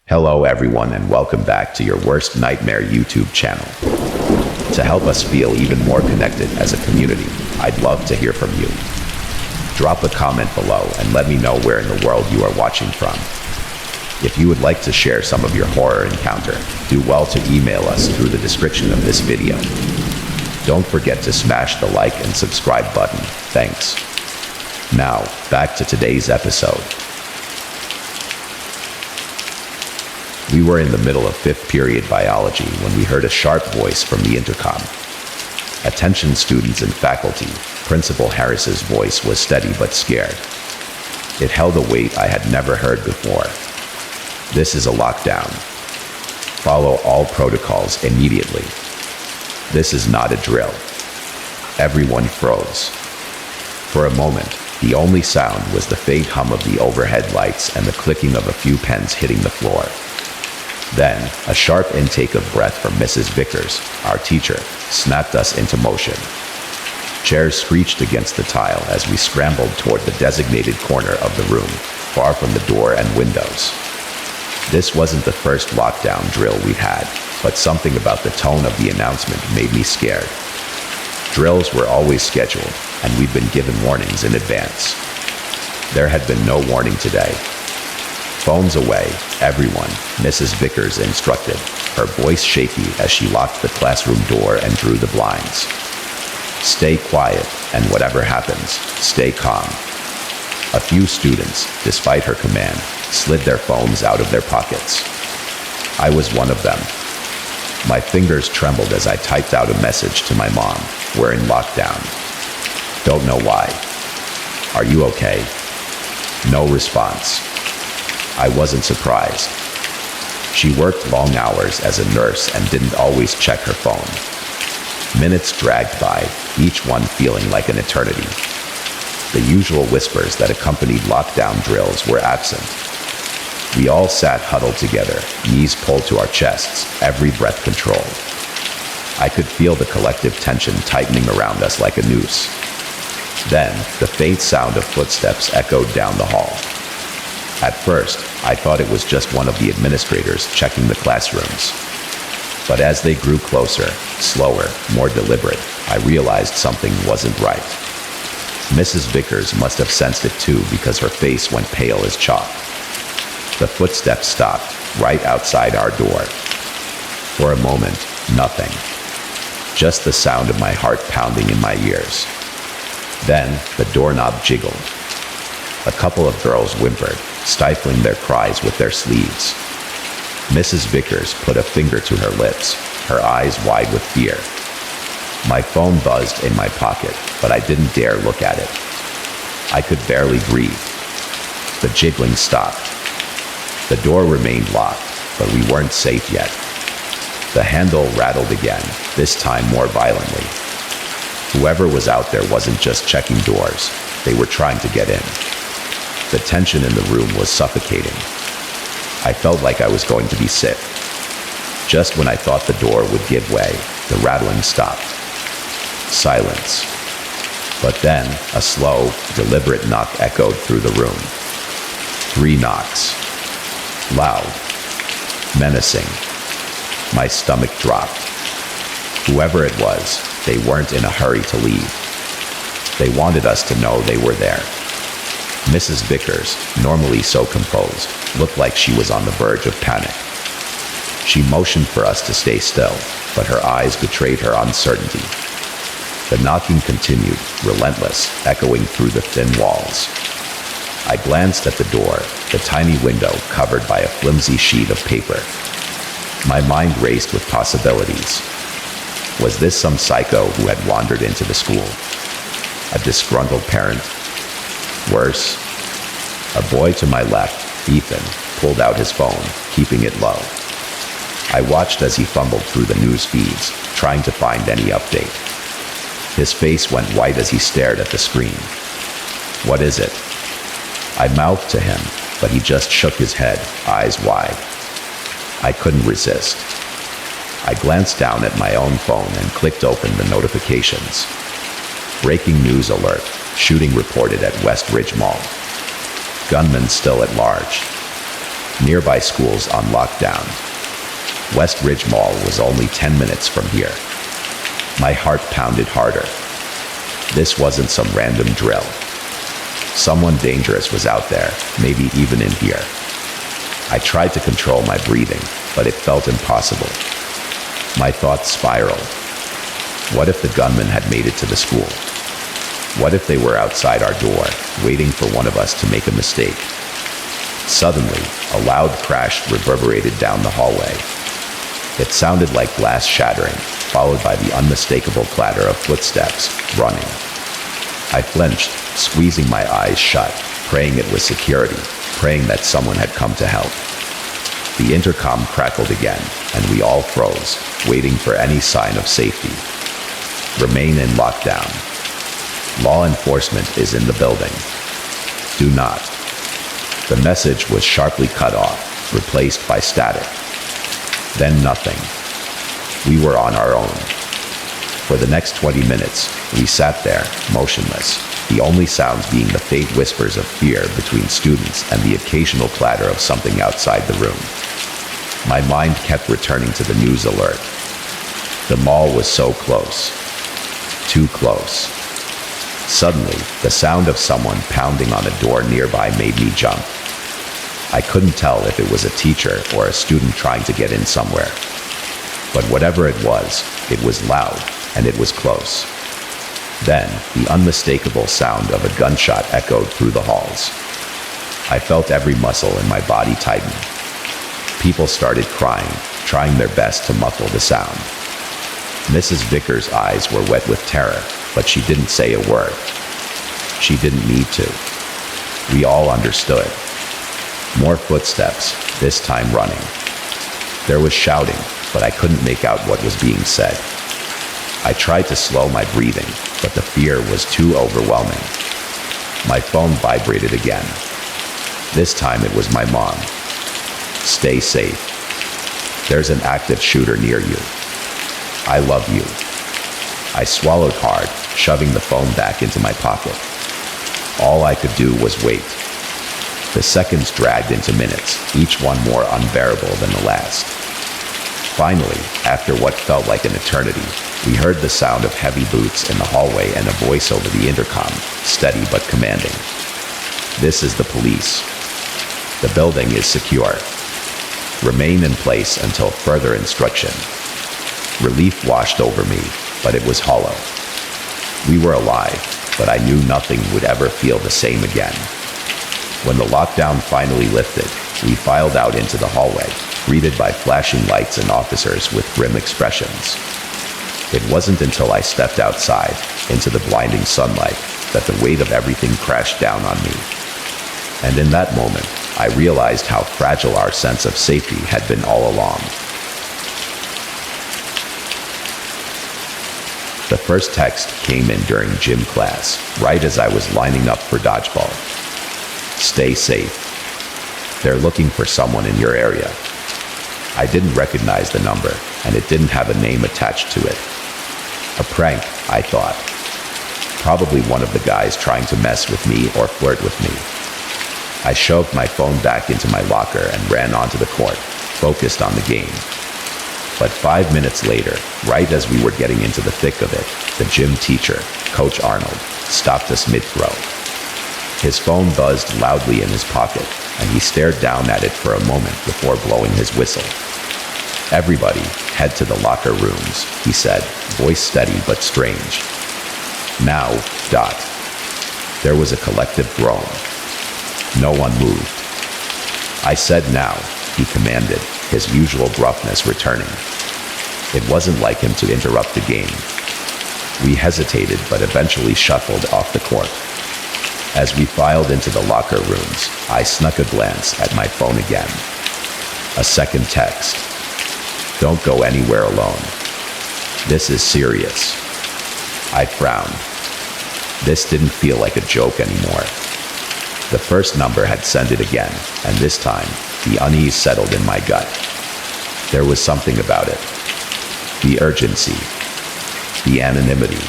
Hello everyone and welcome back to your worst nightmare YouTube channel. To help us feel even more connected as a community, I'd love to hear from you. Drop a comment below and let me know where in the world you are watching from. If you would like to share some of your horror encounter, do well to email us through the description of this video. Don't forget to smash the like and subscribe button. Thanks. Now, back to today's episode. We were in the middle of 5th period biology when we heard a sharp voice from the intercom. Attention students and faculty, Principal Harris's voice was steady but scared. It held a weight I had never heard before. This is a lockdown. Follow all protocols immediately. This is not a drill. Everyone froze. For a moment, the only sound was the faint hum of the overhead lights and the clicking of a few pens hitting the floor. Then, a sharp intake of breath from Mrs. Vickers, our teacher, snapped us into motion. Chairs screeched against the tile as we scrambled toward the designated corner of the room, far from the door and windows. This wasn't the first lockdown drill we'd had, but something about the tone of the announcement made me scared. Drills were always scheduled, and we'd been given warnings in advance. There had been no warning today. Phones away, everyone, Mrs. Vickers instructed, her voice shaky as she locked the classroom door and drew the blinds. Stay quiet, and whatever happens, stay calm. A few students, despite her command, slid their phones out of their pockets. I was one of them. My fingers trembled as I typed out a message to my mom. We're in lockdown. Don't know why. Are you okay? No response. I wasn't surprised. She worked long hours as a nurse and didn't always check her phone. Minutes dragged by, each one feeling like an eternity. The usual whispers that accompanied lockdown drills were absent. We all sat huddled together, knees pulled to our chests, every breath controlled. I could feel the collective tension tightening around us like a noose. Then, the faint sound of footsteps echoed down the hall. At first, I thought it was just one of the administrators checking the classrooms. But as they grew closer, slower, more deliberate, I realized something wasn't right. Mrs. Vickers must have sensed it too because her face went pale as chalk. The footsteps stopped, right outside our door. For a moment, nothing. Just the sound of my heart pounding in my ears. Then, the doorknob jiggled. A couple of girls whimpered, stifling their cries with their sleeves. Mrs. Vickers put a finger to her lips, her eyes wide with fear. My phone buzzed in my pocket, but I didn't dare look at it. I could barely breathe. The jiggling stopped. The door remained locked, but we weren't safe yet. The handle rattled again, this time more violently. Whoever was out there wasn't just checking doors, they were trying to get in. The tension in the room was suffocating. I felt like I was going to be sick. Just when I thought the door would give way, the rattling stopped. Silence. But then, a slow, deliberate knock echoed through the room. 3 knocks. Loud. Menacing. My stomach dropped. Whoever it was, they weren't in a hurry to leave. They wanted us to know they were there. Mrs. Vickers, normally so composed, looked like she was on the verge of panic. She motioned for us to stay still, but her eyes betrayed her uncertainty. The knocking continued, relentless, echoing through the thin walls. I glanced at the door, the tiny window covered by a flimsy sheet of paper. My mind raced with possibilities. Was this some psycho who had wandered into the school? A disgruntled parent? Worse, a boy to my left, Ethan, pulled out his phone, keeping it low. I watched as he fumbled through the news feeds, trying to find any update. His face went white as he stared at the screen. What is it? I mouthed to him, but he just shook his head, eyes wide. I couldn't resist. I glanced down at my own phone and clicked open the notifications. Breaking news alert. Shooting reported at West Ridge Mall. Gunman still at large. Nearby schools on lockdown. West Ridge Mall was only 10 minutes from here. My heart pounded harder. This wasn't some random drill. Someone dangerous was out there, maybe even in here. I tried to control my breathing, but it felt impossible. My thoughts spiraled. What if the gunman had made it to the school? What if they were outside our door, waiting for one of us to make a mistake? Suddenly, a loud crash reverberated down the hallway. It sounded like glass shattering, followed by the unmistakable clatter of footsteps, running. I flinched, squeezing my eyes shut, praying it was security, praying that someone had come to help. The intercom crackled again, and we all froze, waiting for any sign of safety. Remain in lockdown. Law enforcement is in the building. Do not. The message was sharply cut off, replaced by static. Then nothing. We were on our own. For the next 20 minutes, we sat there, motionless, the only sounds being the faint whispers of fear between students and the occasional clatter of something outside the room. My mind kept returning to the news alert. The mall was so close. Too close. Suddenly, the sound of someone pounding on a door nearby made me jump. I couldn't tell if it was a teacher or a student trying to get in somewhere. But whatever it was loud, and it was close. Then, the unmistakable sound of a gunshot echoed through the halls. I felt every muscle in my body tighten. People started crying, trying their best to muffle the sound. Mrs. Vickers' eyes were wet with terror, but she didn't say a word. She didn't need to. We all understood. More footsteps, this time running. There was shouting, but I couldn't make out what was being said. I tried to slow my breathing, but the fear was too overwhelming. My phone vibrated again. This time it was my mom. Stay safe. There's an active shooter near you. I love you. I swallowed hard, shoving the phone back into my pocket. All I could do was wait. The seconds dragged into minutes, each one more unbearable than the last. Finally, after what felt like an eternity, we heard the sound of heavy boots in the hallway and a voice over the intercom, steady but commanding. This is the police. The building is secure. Remain in place until further instruction. Relief washed over me, but it was hollow. We were alive, but I knew nothing would ever feel the same again. When the lockdown finally lifted, we filed out into the hallway, greeted by flashing lights and officers with grim expressions. It wasn't until I stepped outside, into the blinding sunlight, that the weight of everything crashed down on me. And in that moment, I realized how fragile our sense of safety had been all along. The first text came in during gym class, right as I was lining up for dodgeball. Stay safe. They're looking for someone in your area. I didn't recognize the number, and it didn't have a name attached to it. A prank, I thought. Probably one of the guys trying to mess with me or flirt with me. I shoved my phone back into my locker and ran onto the court, focused on the game. But 5 minutes later, right as we were getting into the thick of it, the gym teacher, Coach Arnold, stopped us mid-throw. His phone buzzed loudly in his pocket, and he stared down at it for a moment before blowing his whistle. Everybody, head to the locker rooms, he said, voice steady but strange. Now, dot. There was a collective groan. No one moved. I said now, he commanded, his usual gruffness returning. It wasn't like him to interrupt the game. We hesitated but eventually shuffled off the court. As we filed into the locker rooms, I snuck a glance at my phone again. A second text. Don't go anywhere alone. This is serious. I frowned. This didn't feel like a joke anymore. The first number had sent it again, and this time, the unease settled in my gut. There was something about it. The urgency. The anonymity.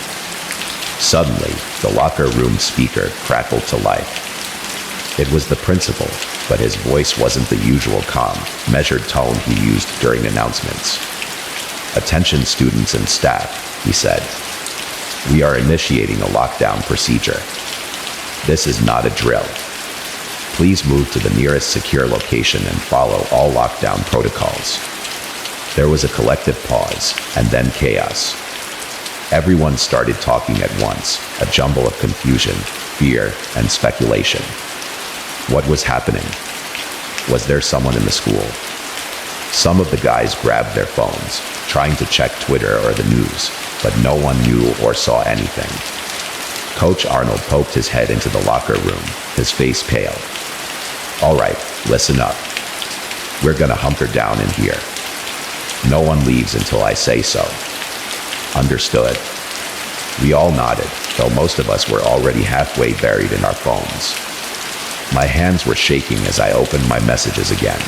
Suddenly, the locker room speaker crackled to life. It was the principal, but his voice wasn't the usual calm, measured tone he used during announcements. "Attention students and staff," he said. "We are initiating a lockdown procedure. This is not a drill. Please move to the nearest secure location and follow all lockdown protocols." There was a collective pause, and then chaos. Everyone started talking at once, a jumble of confusion, fear, and speculation. What was happening? Was there someone in the school? Some of the guys grabbed their phones, trying to check Twitter or the news, but no one knew or saw anything. Coach Arnold poked his head into the locker room, his face pale. "All right, listen up. We're gonna hunker down in here. No one leaves until I say so." "Understood." We all nodded, though most of us were already halfway buried in our phones. My hands were shaking as I opened my messages again.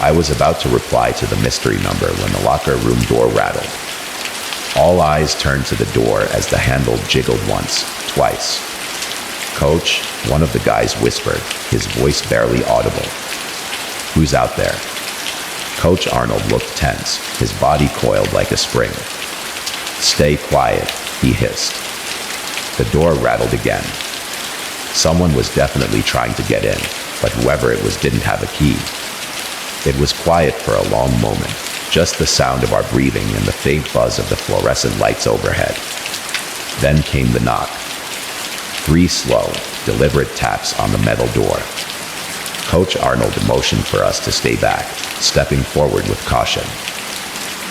I was about to reply to the mystery number when the locker room door rattled. All eyes turned to the door as the handle jiggled once, twice. "Coach," one of the guys whispered, his voice barely audible. "Who's out there?" Coach Arnold looked tense, his body coiled like a spring. "Stay quiet," he hissed. The door rattled again. Someone was definitely trying to get in, but whoever it was didn't have a key. It was quiet for a long moment, just the sound of our breathing and the faint buzz of the fluorescent lights overhead. Then came the knock. 3 slow, deliberate taps on the metal door. Coach Arnold motioned for us to stay back, stepping forward with caution.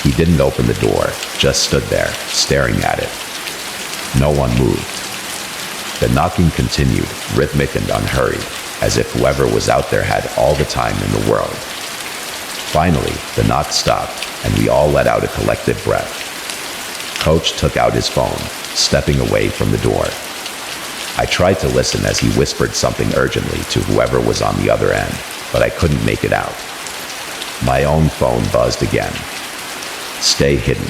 He didn't open the door, just stood there, staring at it. No one moved. The knocking continued, rhythmic and unhurried, as if whoever was out there had all the time in the world. Finally, the knock stopped, and we all let out a collective breath. Coach took out his phone, stepping away from the door. I tried to listen as he whispered something urgently to whoever was on the other end, but I couldn't make it out. My own phone buzzed again. "Stay hidden.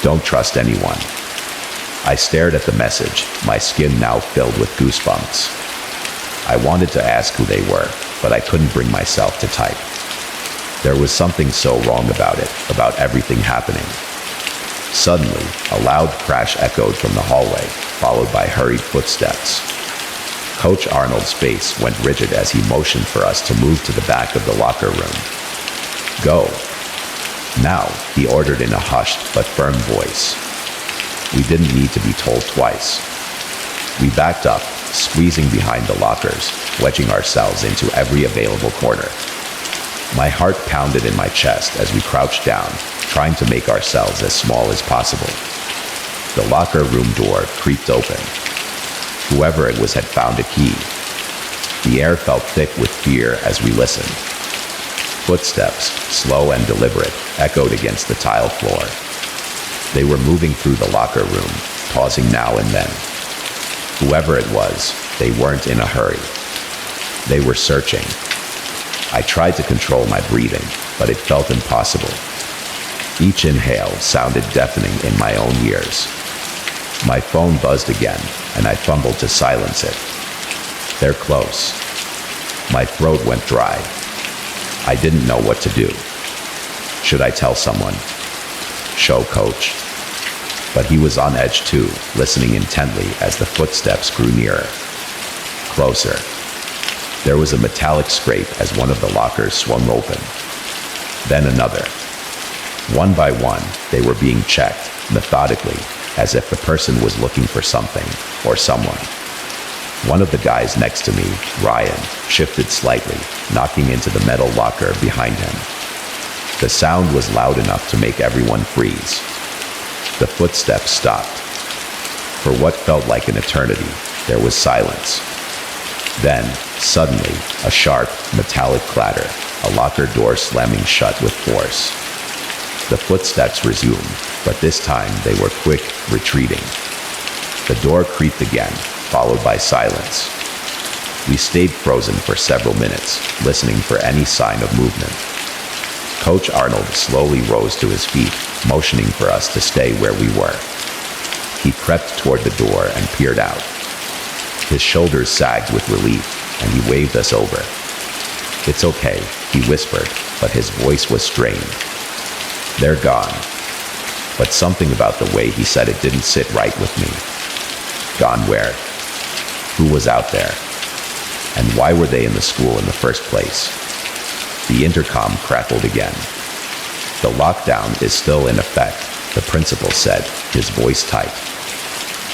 Don't trust anyone." I stared at the message, my skin now filled with goosebumps. I wanted to ask who they were, but I couldn't bring myself to type. There was something so wrong about it, about everything happening. Suddenly, a loud crash echoed from the hallway, followed by hurried footsteps. Coach Arnold's face went rigid as he motioned for us to move to the back of the locker room. "Go. Now," he ordered in a hushed but firm voice. We didn't need to be told twice. We backed up, squeezing behind the lockers, wedging ourselves into every available corner. My heart pounded in my chest as we crouched down, trying to make ourselves as small as possible. The locker room door creaked open. Whoever it was had found a key. The air felt thick with fear as we listened. Footsteps, slow and deliberate, echoed against the tile floor. They were moving through the locker room, pausing now and then. Whoever it was, they weren't in a hurry. They were searching. I tried to control my breathing, but it felt impossible. Each inhale sounded deafening in my own ears. My phone buzzed again, and I fumbled to silence it. They're close. My throat went dry. I didn't know what to do. Should I tell someone? Show Coach? But he was on edge too, listening intently as the footsteps grew nearer. Closer. There was a metallic scrape as one of the lockers swung open. Then another. One by one, they were being checked, methodically, as if the person was looking for something or someone. One of the guys next to me, Ryan, shifted slightly, knocking into the metal locker behind him. The sound was loud enough to make everyone freeze. The footsteps stopped. For what felt like an eternity, there was silence. Then, suddenly, a sharp, metallic clatter, a locker door slamming shut with force. The footsteps resumed, but this time they were quick, retreating. The door creaked again, followed by silence. We stayed frozen for several minutes, listening for any sign of movement. Coach Arnold slowly rose to his feet, motioning for us to stay where we were. He crept toward the door and peered out. His shoulders sagged with relief, and he waved us over. "It's okay," he whispered, but his voice was strained. "They're gone." But something about the way he said it didn't sit right with me. Gone where? Who was out there? And why were they in the school in the first place? The intercom crackled again. "The lockdown is still in effect," the principal said, his voice tight.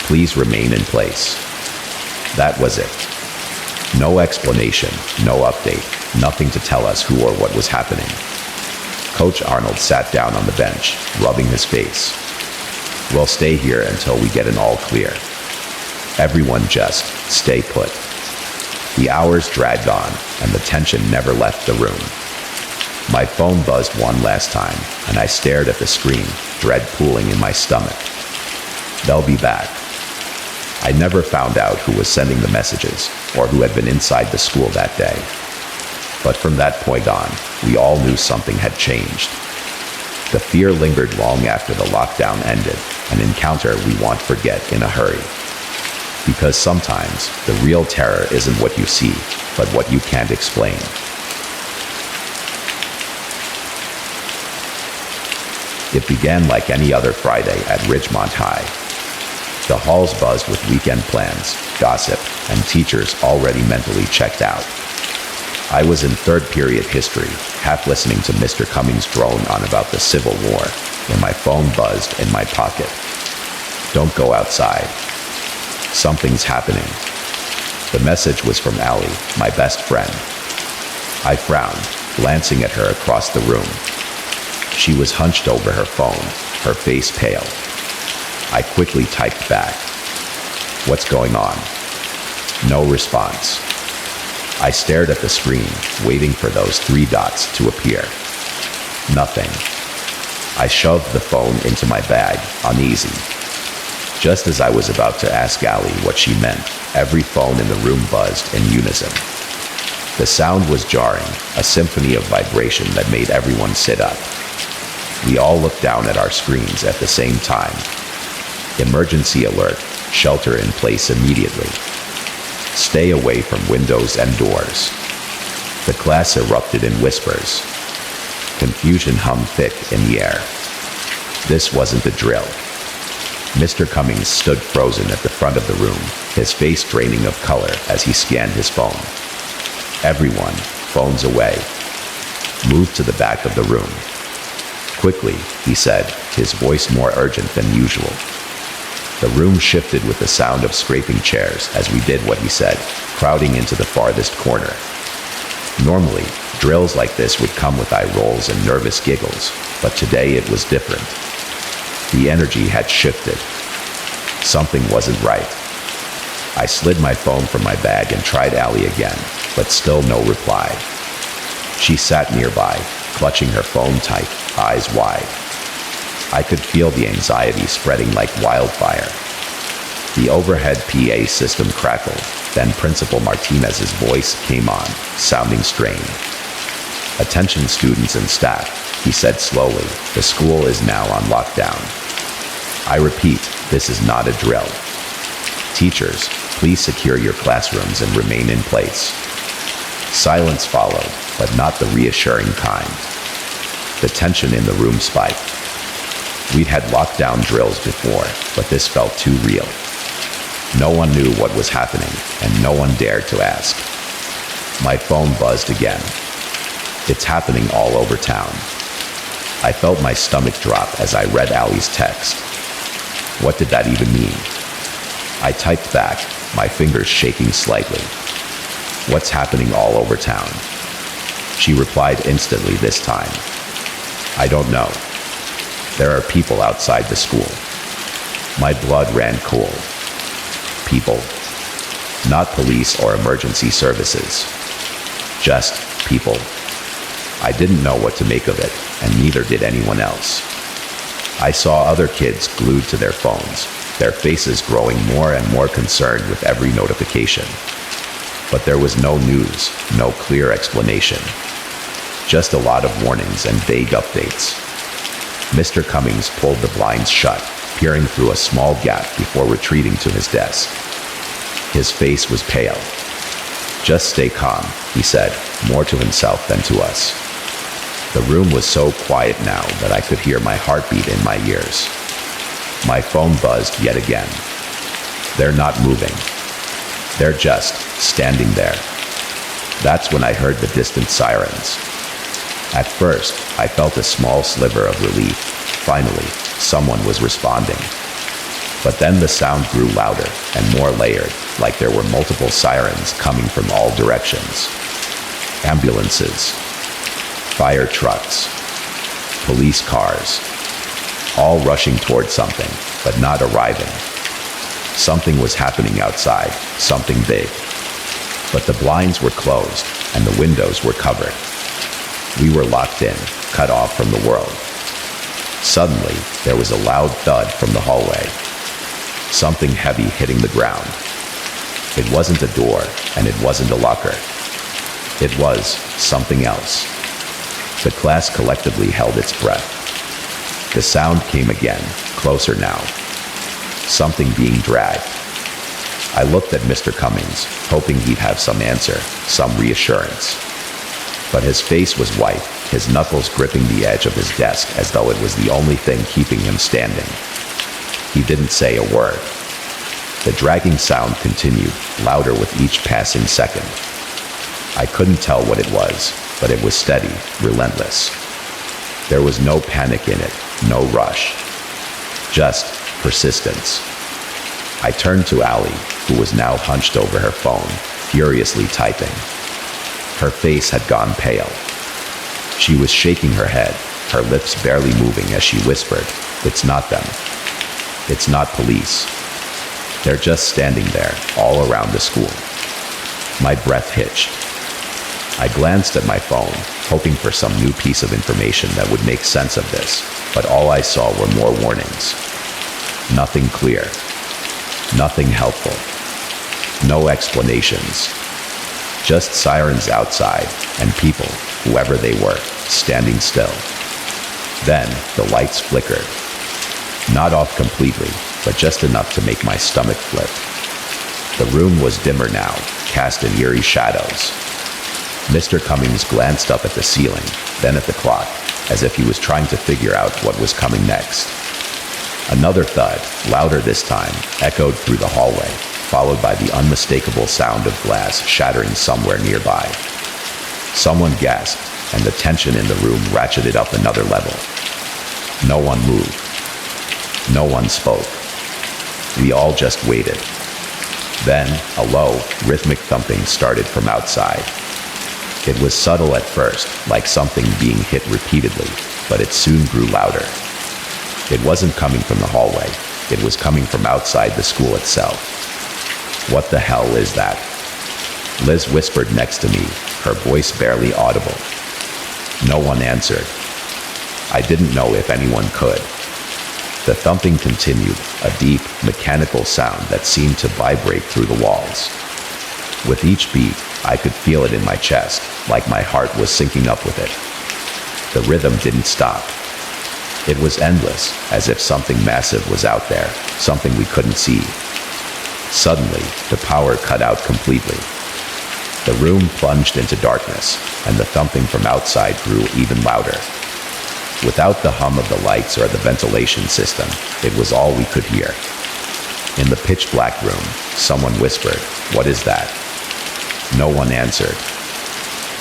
"Please remain in place." That was it. No explanation, no update, nothing to tell us who or what was happening. Coach Arnold sat down on the bench, rubbing his face. "We'll stay here until we get an all clear. Everyone just stay put." The hours dragged on, and the tension never left the room. My phone buzzed one last time, and I stared at the screen, dread pooling in my stomach. They'll be back. I never found out who was sending the messages, or who had been inside the school that day. But from that point on, we all knew something had changed. The fear lingered long after the lockdown ended, an encounter we won't forget in a hurry. Because sometimes the real terror isn't what you see, but what you can't explain. It began like any other Friday at Ridgemont High. The halls buzzed with weekend plans, gossip, and teachers already mentally checked out. I was in third period history, half listening to Mr. Cummings drone on about the Civil War, when my phone buzzed in my pocket. "Don't go outside. Something's happening." The message was from Allie, my best friend. I frowned, glancing at her across the room. She was hunched over her phone, her face pale. I quickly typed back, "What's going on?" No response. I stared at the screen, waiting for those 3 dots to appear. Nothing. I shoved the phone into my bag, uneasy. Just as I was about to ask Allie what she meant, every phone in the room buzzed in unison. The sound was jarring, a symphony of vibration that made everyone sit up. We all looked down at our screens at the same time. "Emergency alert. Shelter in place immediately. Stay away from windows and doors." The class erupted in whispers. Confusion hummed thick in the air. This wasn't a drill. Mr. Cummings stood frozen at the front of the room, his face draining of color as he scanned his phone. "Everyone, phones away. Move to the back of the room." "Quickly," he said, his voice more urgent than usual. The room shifted with the sound of scraping chairs as we did what he said, crowding into the farthest corner. Normally, drills like this would come with eye rolls and nervous giggles, but today it was different. The energy had shifted. Something wasn't right. I slid my phone from my bag and tried Allie again, but still no reply. She sat nearby, clutching her phone tight, eyes wide. I could feel the anxiety spreading like wildfire. The overhead PA system crackled, then Principal Martinez's voice came on, sounding strained. "Attention students and staff," he said slowly, "the school is now on lockdown. I repeat, this is not a drill. Teachers, please secure your classrooms and remain in place." Silence followed, but not the reassuring kind. The tension in the room spiked. We'd had lockdown drills before, but this felt too real. No one knew what was happening, and no one dared to ask. My phone buzzed again. "It's happening all over town." I felt my stomach drop as I read Allie's text. What did that even mean? I typed back, my fingers shaking slightly. "What's happening all over town?" She replied instantly this time. "I don't know. There are people outside the school." My blood ran cold. People. Not police or emergency services. Just people. I didn't know what to make of it, and neither did anyone else. I saw other kids glued to their phones, their faces growing more and more concerned with every notification. But there was no news, no clear explanation. Just a lot of warnings and vague updates. Mr. Cummings pulled the blinds shut, peering through a small gap before retreating to his desk. His face was pale. Just stay calm, he said, more to himself than to us. The room was so quiet now that I could hear my heartbeat in my ears. My phone buzzed yet again. They're not moving. They're just standing there. That's when I heard the distant sirens. At first, I felt a small sliver of relief. Finally, someone was responding. But then the sound grew louder and more layered, like there were multiple sirens coming from all directions. Ambulances, fire trucks, police cars, all rushing toward something, but not arriving. Something was happening outside, something big. But the blinds were closed and the windows were covered. We were locked in, cut off from the world. Suddenly, there was a loud thud from the hallway. Something heavy hitting the ground. It wasn't a door, and it wasn't a locker. It was something else. The class collectively held its breath. The sound came again, closer now. Something being dragged. I looked at Mr. Cummings, hoping he'd have some answer, some reassurance. But his face was white, his knuckles gripping the edge of his desk as though it was the only thing keeping him standing. He didn't say a word. The dragging sound continued, louder with each passing second. I couldn't tell what it was, but it was steady, relentless. There was no panic in it, no rush. Just persistence. I turned to Allie, who was now hunched over her phone, furiously typing. Her face had gone pale. She was shaking her head, her lips barely moving as she whispered, "It's not them. It's not police. They're just standing there, all around the school." My breath hitched. I glanced at my phone, hoping for some new piece of information that would make sense of this, but all I saw were more warnings. Nothing clear. Nothing helpful. No explanations. Just sirens outside and people, whoever they were, standing still. Then the lights flickered. Not off completely, but just enough to make my stomach flip. The room was dimmer now, cast in eerie shadows. Mr. Cummings glanced up at the ceiling, then at the clock, as if he was trying to figure out what was coming next. Another thud, louder this time, echoed through the hallway, followed by the unmistakable sound of glass shattering somewhere nearby. Someone gasped, and the tension in the room ratcheted up another level. No one moved. No one spoke. We all just waited. Then, a low, rhythmic thumping started from outside. It was subtle at first, like something being hit repeatedly, but it soon grew louder. It wasn't coming from the hallway. It was coming from outside the school itself. "What the hell is that?" Liz whispered next to me, her voice barely audible. No one answered. I didn't know if anyone could. The thumping continued, a deep, mechanical sound that seemed to vibrate through the walls. With each beat, I could feel it in my chest, like my heart was syncing up with it. The rhythm didn't stop. It was endless, as if something massive was out there, something we couldn't see. Suddenly, the power cut out completely. The room plunged into darkness, and the thumping from outside grew even louder. Without the hum of the lights or the ventilation system, it was all we could hear. In the pitch-black room, someone whispered, "What is that?" No one answered.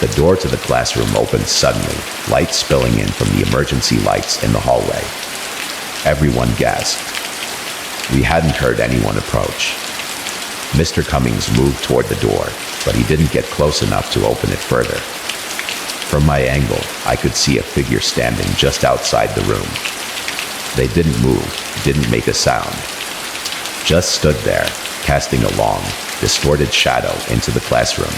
The door to the classroom opened suddenly, light spilling in from the emergency lights in the hallway. Everyone gasped. We hadn't heard anyone approach. Mr. Cummings moved toward the door, but he didn't get close enough to open it further. From my angle, I could see a figure standing just outside the room. They didn't move, didn't make a sound. Just stood there, casting a long, distorted shadow into the classroom.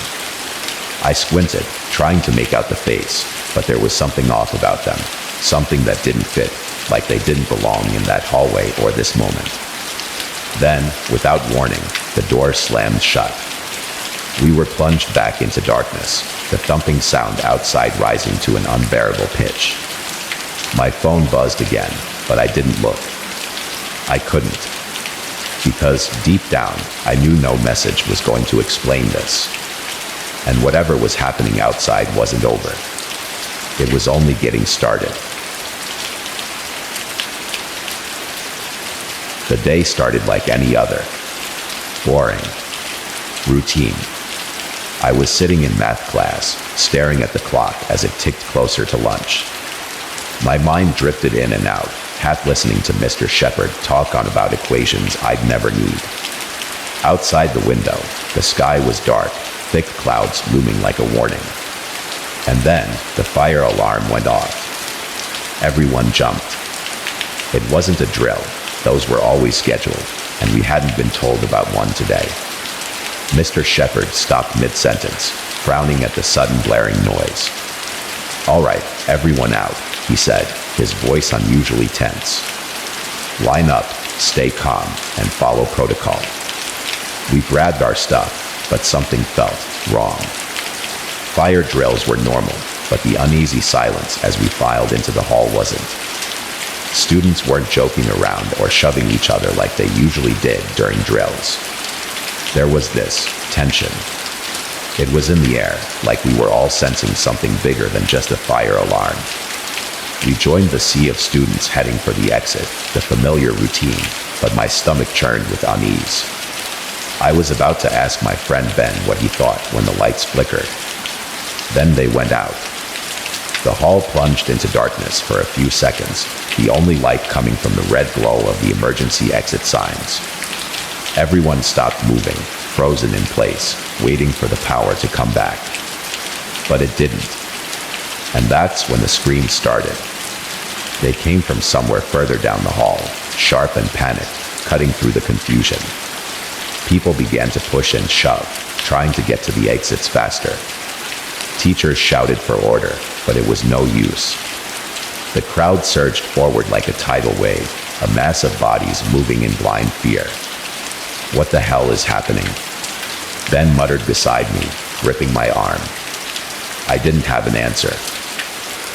I squinted, trying to make out the face, but there was something off about them, something that didn't fit, like they didn't belong in that hallway or this moment. Then, without warning, the door slammed shut. We were plunged back into darkness, the thumping sound outside rising to an unbearable pitch. My phone buzzed again, but I didn't look. I couldn't. Because deep down, I knew no message was going to explain this. And whatever was happening outside wasn't over. It was only getting started. The day started like any other. Boring. Routine. I was sitting in math class, staring at the clock as it ticked closer to lunch. My mind drifted in and out, half listening to Mr. Shepard talk on about equations I'd never need. Outside the window, the sky was dark, thick clouds looming like a warning. And then, the fire alarm went off. Everyone jumped. It wasn't a drill. Those were always scheduled, and we hadn't been told about one today. Mr. Shepard stopped mid-sentence, frowning at the sudden blaring noise. "All right, everyone out," he said, his voice unusually tense. "Line up, stay calm, and follow protocol." We grabbed our stuff, but something felt wrong. Fire drills were normal, but the uneasy silence as we filed into the hall wasn't. Students weren't joking around or shoving each other like they usually did during drills. There was this tension. It was in the air, like we were all sensing something bigger than just a fire alarm. We joined the sea of students heading for the exit, the familiar routine, but my stomach churned with unease. I was about to ask my friend Ben what he thought when the lights flickered. Then they went out. The hall plunged into darkness for a few seconds, the only light coming from the red glow of the emergency exit signs. Everyone stopped moving, frozen in place, waiting for the power to come back. But it didn't. And that's when the screams started. They came from somewhere further down the hall, sharp and panicked, cutting through the confusion. People began to push and shove, trying to get to the exits faster. Teachers shouted for order, but it was no use. The crowd surged forward like a tidal wave, a mass of bodies moving in blind fear. "What the hell is happening?" Ben muttered beside me, gripping my arm. I didn't have an answer.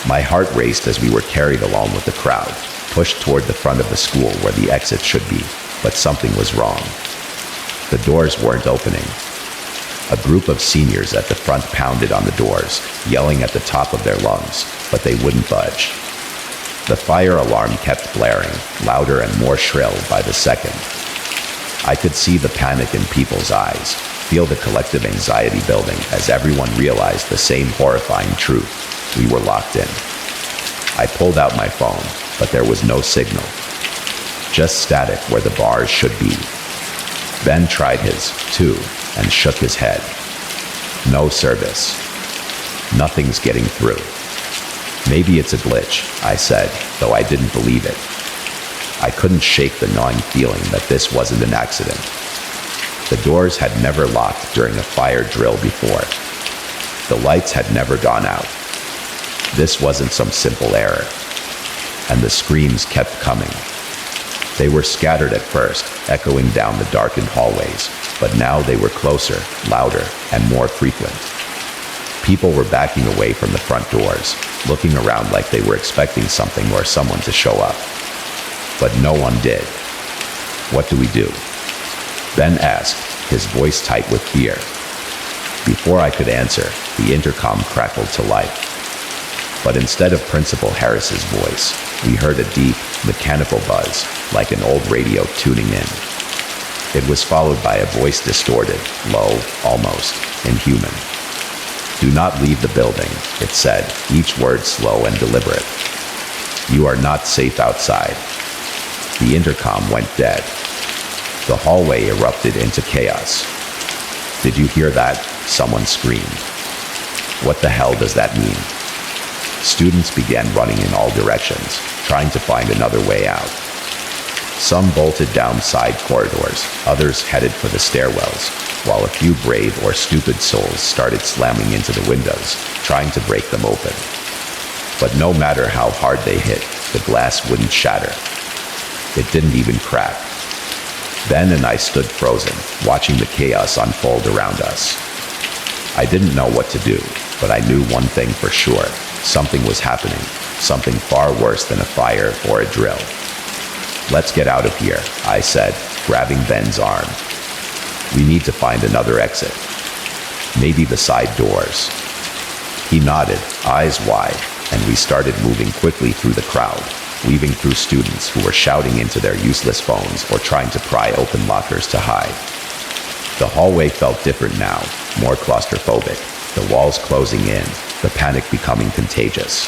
My heart raced as we were carried along with the crowd, pushed toward the front of the school where the exit should be, but something was wrong. The doors weren't opening. A group of seniors at the front pounded on the doors, yelling at the top of their lungs, but they wouldn't budge. The fire alarm kept blaring, louder and more shrill by the second. I could see the panic in people's eyes, feel the collective anxiety building as everyone realized the same horrifying truth. We were locked in. I pulled out my phone, but there was no signal. Just static where the bars should be. Ben tried his, too, and shook his head. No service. Nothing's getting through. "Maybe it's a glitch," I said, though I didn't believe it. I couldn't shake the gnawing feeling that this wasn't an accident. The doors had never locked during a fire drill before. The lights had never gone out. This wasn't some simple error. And the screams kept coming. They were scattered at first, echoing down the darkened hallways, but now they were closer, louder, and more frequent. People were backing away from the front doors, looking around like they were expecting something or someone to show up. But no one did. "What do we do?" Ben asked, his voice tight with fear. Before I could answer, the intercom crackled to life. But instead of Principal Harris's voice, we heard a deep, mechanical buzz, like an old radio tuning in. It was followed by a voice distorted, low, almost inhuman. "Do not leave the building," it said, each word slow and deliberate. "You are not safe outside." The intercom went dead. The hallway erupted into chaos. "Did you hear that?" someone screamed. "What the hell does that mean?" Students began running in all directions, trying to find another way out. Some bolted down side corridors, others headed for the stairwells, while a few brave or stupid souls started slamming into the windows, trying to break them open. But no matter how hard they hit, the glass wouldn't shatter. It didn't even crack. Ben and I stood frozen, watching the chaos unfold around us. I didn't know what to do, but I knew one thing for sure. Something was happening, something far worse than a fire or a drill. "Let's get out of here," I said, grabbing Ben's arm. "We need to find another exit." Maybe the side doors. He nodded, eyes wide, and we started moving quickly through the crowd, weaving through students who were shouting into their useless phones or trying to pry open lockers to hide. The hallway felt different now, more claustrophobic, the walls closing in, the panic becoming contagious.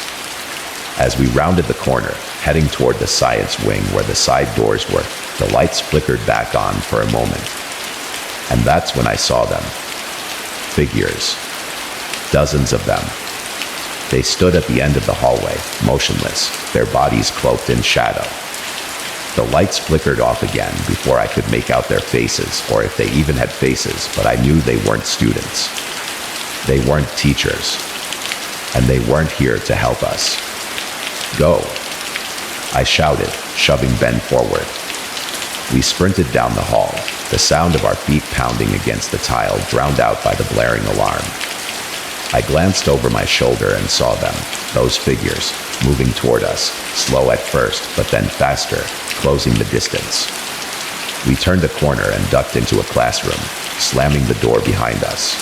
As we rounded the corner, heading toward the science wing where the side doors were, the lights flickered back on for a moment. And that's when I saw them. Figures. Dozens of them. They stood at the end of the hallway, motionless, their bodies cloaked in shadow. The lights flickered off again before I could make out their faces, or if they even had faces, but I knew they weren't students. They weren't teachers. And they weren't here to help us. Go, I shouted, shoving Ben forward. We sprinted down the hall, the sound of our feet pounding against the tile drowned out by the blaring alarm. I glanced over my shoulder and saw them, those figures, moving toward us, slow at first, but then faster, closing the distance. We turned a corner and ducked into a classroom, slamming the door behind us.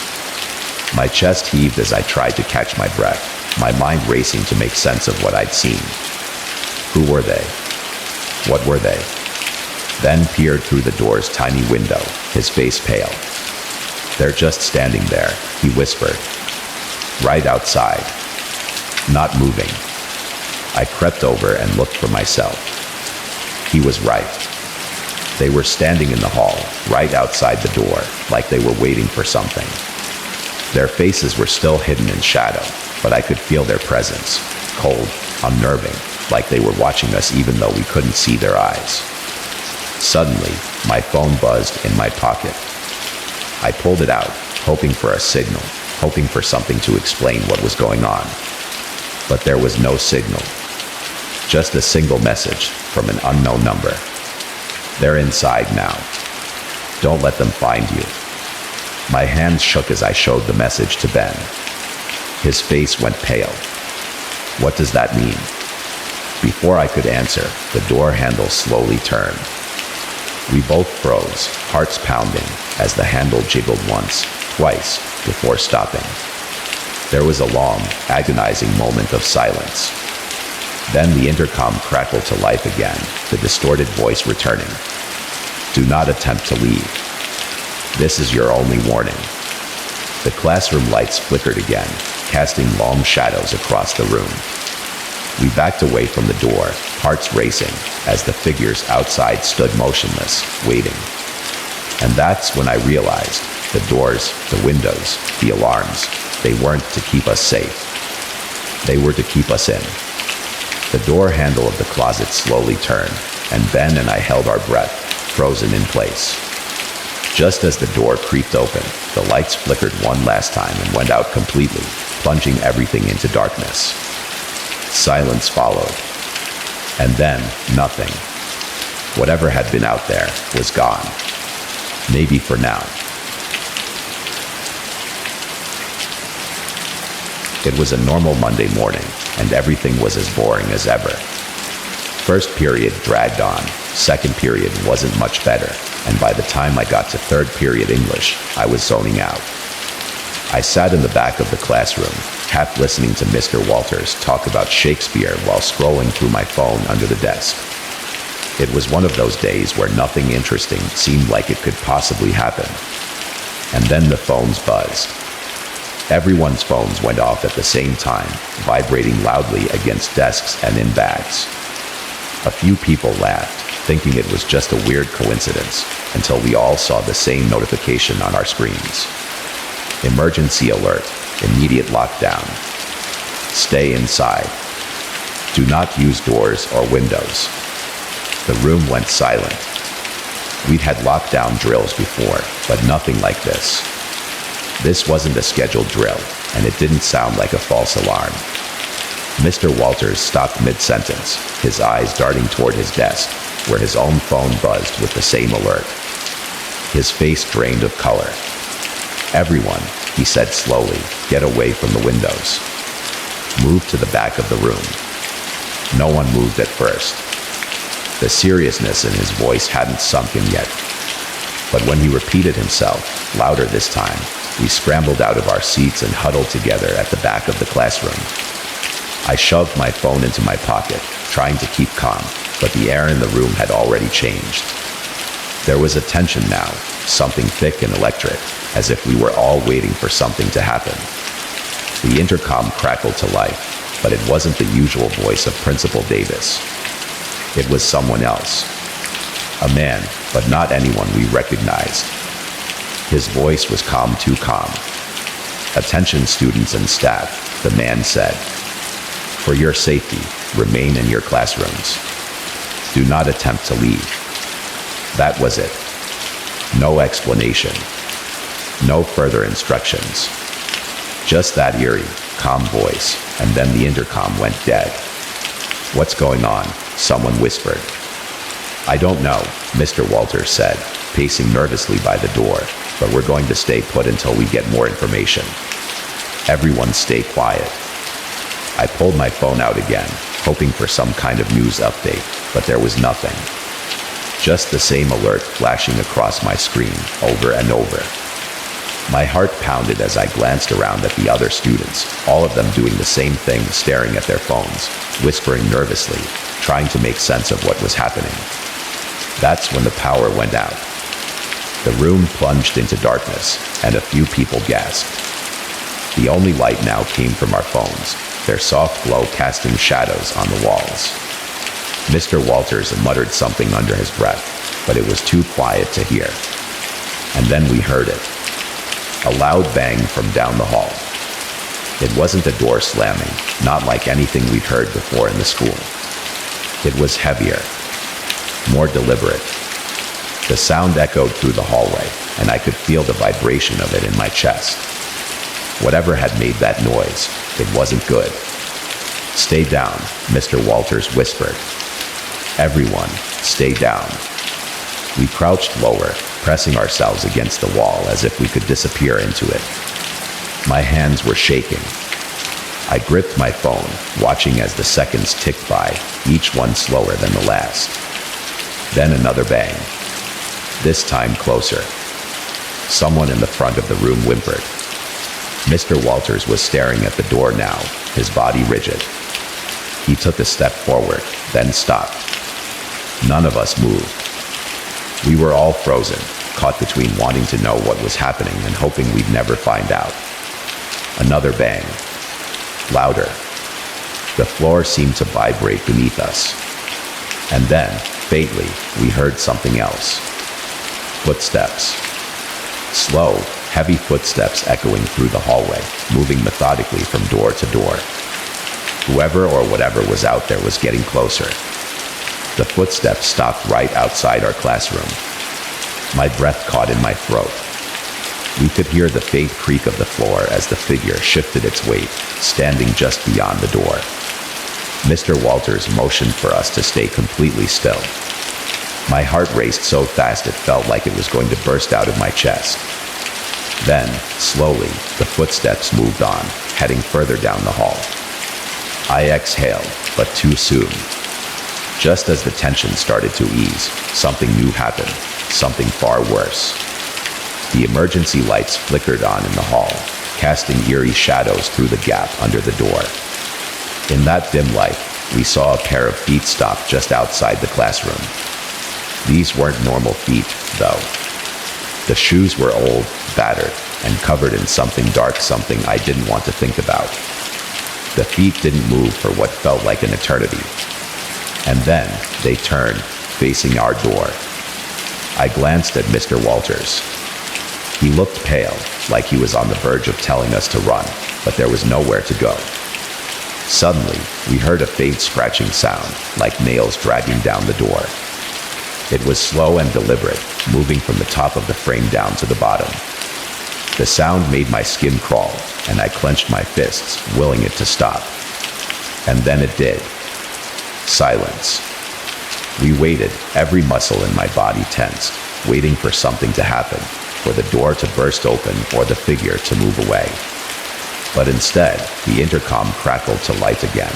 My chest heaved as I tried to catch my breath, my mind racing to make sense of what I'd seen. Who were they? What were they? Ben peered through the door's tiny window, his face pale. They're just standing there, he whispered. Right outside. Not moving. I crept over and looked for myself. He was right. They were standing in the hall, right outside the door, like they were waiting for something. Their faces were still hidden in shadow, but I could feel their presence, cold, unnerving, like they were watching us even though we couldn't see their eyes. Suddenly, my phone buzzed in my pocket. I pulled it out, hoping for a signal, hoping for something to explain what was going on. But there was no signal. Just a single message from an unknown number. They're inside now. Don't let them find you. My hands shook as I showed the message to Ben. His face went pale. What does that mean? Before I could answer, the door handle slowly turned. We both froze, hearts pounding, as the handle jiggled once, twice, before stopping. There was a long, agonizing moment of silence. Then the intercom crackled to life again, the distorted voice returning. Do not attempt to leave. This is your only warning. The classroom lights flickered again, casting long shadows across the room. We backed away from the door, hearts racing, as the figures outside stood motionless, waiting. And that's when I realized the doors, the windows, the alarms, they weren't to keep us safe. They were to keep us in. The door handle of the closet slowly turned, and Ben and I held our breath, frozen in place. Just as the door creaked open, the lights flickered one last time and went out completely, plunging everything into darkness. Silence followed. And then, nothing. Whatever had been out there was gone. Maybe for now. It was a normal Monday morning, and everything was as boring as ever. First period dragged on, second period wasn't much better, and by the time I got to third period English, I was zoning out. I sat in the back of the classroom, half listening to Mr. Walters talk about Shakespeare while scrolling through my phone under the desk. It was one of those days where nothing interesting seemed like it could possibly happen. And then the phones buzzed. Everyone's phones went off at the same time, vibrating loudly against desks and in bags. A few people laughed, thinking it was just a weird coincidence, until we all saw the same notification on our screens. Emergency alert, immediate lockdown. Stay inside. Do not use doors or windows. The room went silent. We'd had lockdown drills before, but nothing like this. This wasn't a scheduled drill, and it didn't sound like a false alarm. Mr. Walters stopped mid-sentence, his eyes darting toward his desk, where his own phone buzzed with the same alert. His face drained of color. Everyone, he said slowly, get away from the windows. Move to the back of the room. No one moved at first. The seriousness in his voice hadn't sunk in yet. But when he repeated himself, louder this time, We scrambled out of our seats and huddled together at the back of the classroom. I shoved my phone into my pocket, trying to keep calm, but the air in the room had already changed. There was a tension now, something thick and electric, as if we were all waiting for something to happen. The intercom crackled to life, but it wasn't the usual voice of Principal Davis. It was someone else. A man, but not anyone we recognized. His voice was calm, too calm. "Attention students and staff," the man said. "For your safety, remain in your classrooms. Do not attempt to leave." That was it. No explanation. No further instructions. Just that eerie, calm voice, and then the intercom went dead. "What's going on?" someone whispered. "I don't know," Mr. Walters said, pacing nervously by the door, "but we're going to stay put until we get more information. Everyone stay quiet." I pulled my phone out again, hoping for some kind of news update, but there was nothing. Just the same alert flashing across my screen over and over. My heart pounded as I glanced around at the other students, all of them doing the same thing, staring at their phones, whispering nervously, trying to make sense of what was happening. That's when the power went out. The room plunged into darkness, and a few people gasped. The only light now came from our phones, their soft glow casting shadows on the walls. Mr. Walters muttered something under his breath, but it was too quiet to hear. And then we heard it. A loud bang from down the hall. It wasn't a door slamming, not like anything we'd heard before in the school. It was heavier, more deliberate. The sound echoed through the hallway, and I could feel the vibration of it in my chest. Whatever had made that noise, it wasn't good. "Stay down," Mr. Walters whispered. "Everyone, stay down." We crouched lower, pressing ourselves against the wall as if we could disappear into it. My hands were shaking. I gripped my phone, watching as the seconds ticked by, each one slower than the last. Then another bang. This time closer. Someone in the front of the room whimpered. Mr. Walters was staring at the door now, his body rigid. He took a step forward, then stopped. None of us moved. We were all frozen, caught between wanting to know what was happening and hoping we'd never find out. Another bang. Louder. The floor seemed to vibrate beneath us. And then, faintly, we heard something else. Footsteps. Slow, heavy footsteps echoing through the hallway, moving methodically from door to door. Whoever or whatever was out there was getting closer. The footsteps stopped right outside our classroom. My breath caught in my throat. We could hear the faint creak of the floor as the figure shifted its weight, standing just beyond the door. Mr. Walters motioned for us to stay completely still. My heart raced so fast it felt like it was going to burst out of my chest. Then, slowly, the footsteps moved on, heading further down the hall. I exhaled, but too soon. Just as the tension started to ease, something new happened, something far worse. The emergency lights flickered on in the hall, casting eerie shadows through the gap under the door. In that dim light, we saw a pair of feet stop just outside the classroom. These weren't normal feet, though. The shoes were old, battered, and covered in something dark, something I didn't want to think about. The feet didn't move for what felt like an eternity. And then they turned, facing our door. I glanced at Mr. Walters. He looked pale, like he was on the verge of telling us to run, but there was nowhere to go. Suddenly, we heard a faint scratching sound, like nails dragging down the door. It was slow and deliberate, moving from the top of the frame down to the bottom. The sound made my skin crawl, and I clenched my fists, willing it to stop. And then it did. Silence. We waited, every muscle in my body tensed, waiting for something to happen, for the door to burst open or the figure to move away. But instead, the intercom crackled to life again.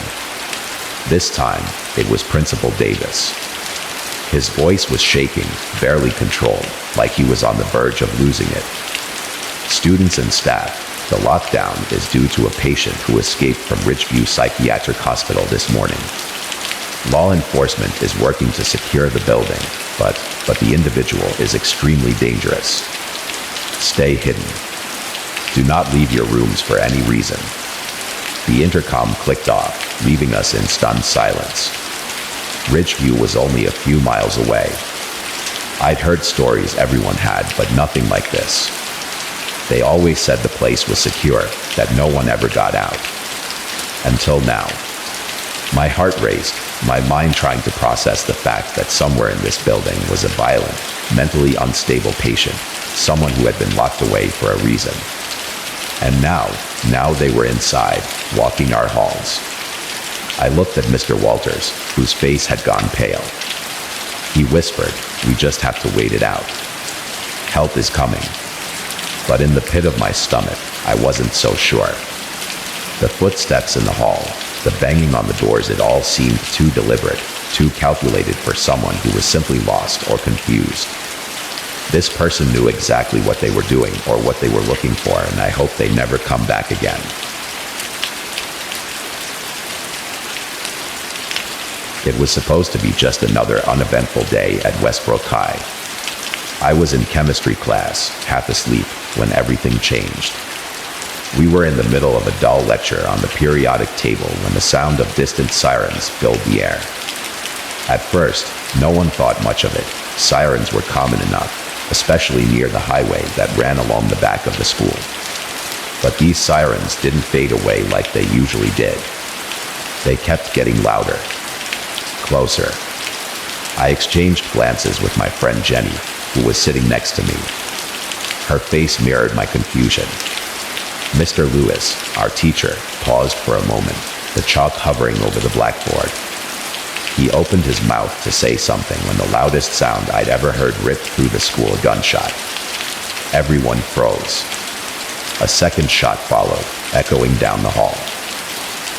This time, it was Principal Davis. His voice was shaking, barely controlled, like he was on the verge of losing it. Students and staff, the lockdown is due to a patient who escaped from Ridgeview Psychiatric Hospital this morning. Law enforcement is working to secure the building, but the individual is extremely dangerous. Stay hidden. Do not leave your rooms for any reason. The intercom clicked off, leaving us in stunned silence. Ridgeview was only a few miles away. I'd heard stories everyone had, but nothing like this. They always said the place was secure, that no one ever got out. Until now. My heart raced, my mind trying to process the fact that somewhere in this building was a violent, mentally unstable patient, someone who had been locked away for a reason. And now they were inside, walking our halls. I looked at Mr. Walters, whose face had gone pale. He whispered, "We just have to wait it out. Help is coming." But in the pit of my stomach, I wasn't so sure. The footsteps in the hall, the banging on the doors, it all seemed too deliberate, too calculated for someone who was simply lost or confused. This person knew exactly what they were doing or what they were looking for, and I hope they never come back again. It was supposed to be just another uneventful day at Westbrook High. I was in chemistry class, half asleep, when everything changed. We were in the middle of a dull lecture on the periodic table when the sound of distant sirens filled the air. At first, no one thought much of it. Sirens were common enough, especially near the highway that ran along the back of the school. But these sirens didn't fade away like they usually did. They kept getting louder, closer. I exchanged glances with my friend Jenny, who was sitting next to me. Her face mirrored my confusion. Mr. Lewis, our teacher, paused for a moment, the chalk hovering over the blackboard. He opened his mouth to say something when the loudest sound I'd ever heard ripped through the school, a gunshot. Everyone froze. A second shot followed, echoing down the hall.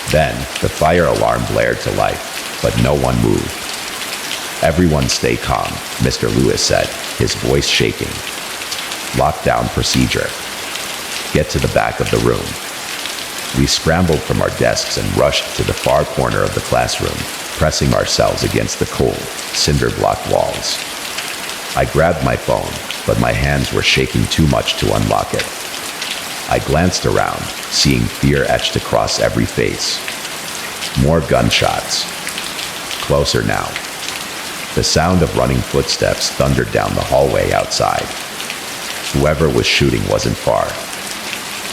Then, the fire alarm blared to life, but no one moved. "Everyone stay calm," Mr. Lewis said, his voice shaking. "Lockdown procedure. Get to the back of the room." We scrambled from our desks and rushed to the far corner of the classroom, pressing ourselves against the cold, cinder-block walls. I grabbed my phone, but my hands were shaking too much to unlock it. I glanced around, seeing fear etched across every face. More gunshots. Closer now. The sound of running footsteps thundered down the hallway outside. Whoever was shooting wasn't far.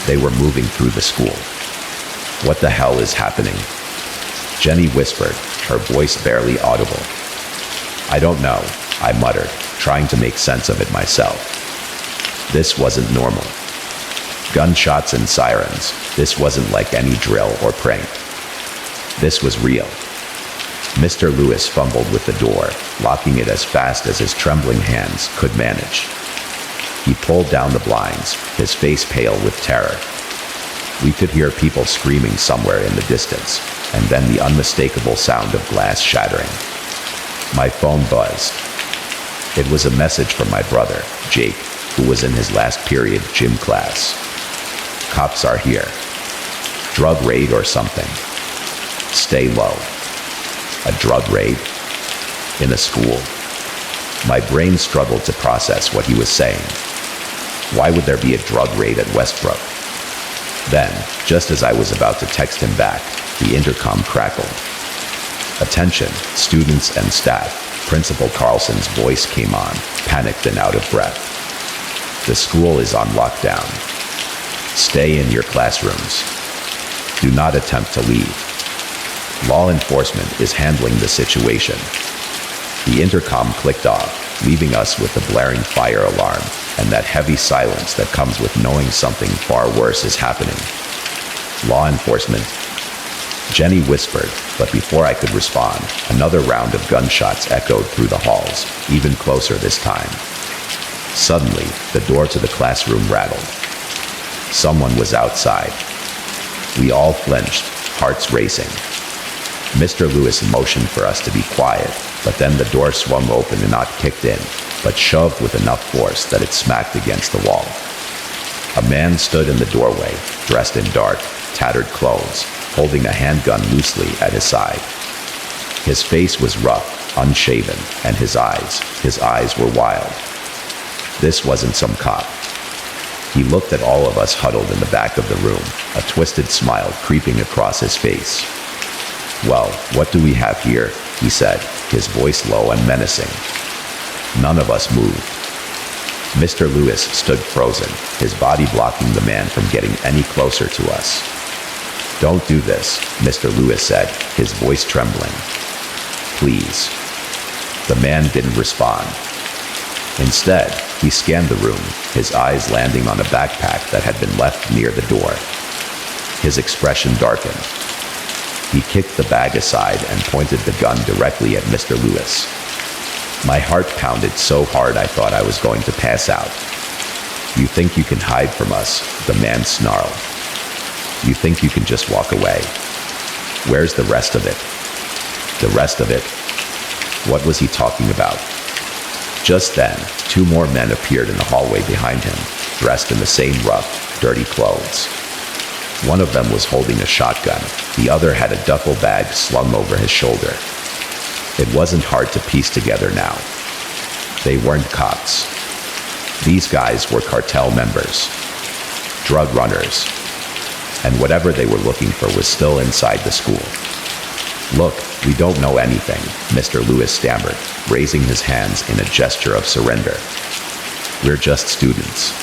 They were moving through the school. "What the hell is happening?" Jenny whispered, her voice barely audible. "I don't know," I muttered, trying to make sense of it myself. This wasn't normal. Gunshots and sirens. This wasn't like any drill or prank. This was real. Mr. Lewis fumbled with the door, locking it as fast as his trembling hands could manage. He pulled down the blinds, his face pale with terror. We could hear people screaming somewhere in the distance, and then the unmistakable sound of glass shattering. My phone buzzed. It was a message from my brother, Jake, who was in his last period gym class. "Cops are here. Drug raid or something. Stay low." A drug raid? In a school? My brain struggled to process what he was saying. Why would there be a drug raid at Westbrook? Then, just as I was about to text him back, the intercom crackled. "Attention, students and staff," Principal Carlson's voice came on, panicked and out of breath. "The school is on lockdown. Stay in your classrooms. Do not attempt to leave. Law enforcement is handling the situation." The intercom clicked off, leaving us with the blaring fire alarm and that heavy silence that comes with knowing something far worse is happening. "Law enforcement," Jenny whispered, but before I could respond, another round of gunshots echoed through the halls, even closer this time. Suddenly, the door to the classroom rattled. Someone was outside. We all flinched, hearts racing. Mr. Lewis motioned for us to be quiet, but then the door swung open and not kicked in, but shoved with enough force that it smacked against the wall. A man stood in the doorway, dressed in dark, tattered clothes, holding a handgun loosely at his side. His face was rough, unshaven, and his eyes were wild. This wasn't some cop. He looked at all of us huddled in the back of the room, a twisted smile creeping across his face. "Well, what do we have here?" he said, his voice low and menacing. None of us moved. Mr. Lewis stood frozen, his body blocking the man from getting any closer to us. "Don't do this," Mr. Lewis said, his voice trembling. "Please." The man didn't respond. Instead, he scanned the room, his eyes landing on a backpack that had been left near the door. His expression darkened. He kicked the bag aside and pointed the gun directly at Mr. Lewis. My heart pounded so hard I thought I was going to pass out. "You think you can hide from us?" the man snarled. "You think you can just walk away? Where's the rest of it?" The rest of it? What was he talking about? Just then, two more men appeared in the hallway behind him, dressed in the same rough, dirty clothes. One of them was holding a shotgun. The other had a duffel bag slung over his shoulder. It wasn't hard to piece together now. They weren't cops. These guys were cartel members, drug runners, and whatever they were looking for was still inside the school. "Look, we don't know anything," Mr. Lewis stammered, raising his hands in a gesture of surrender. "We're just students."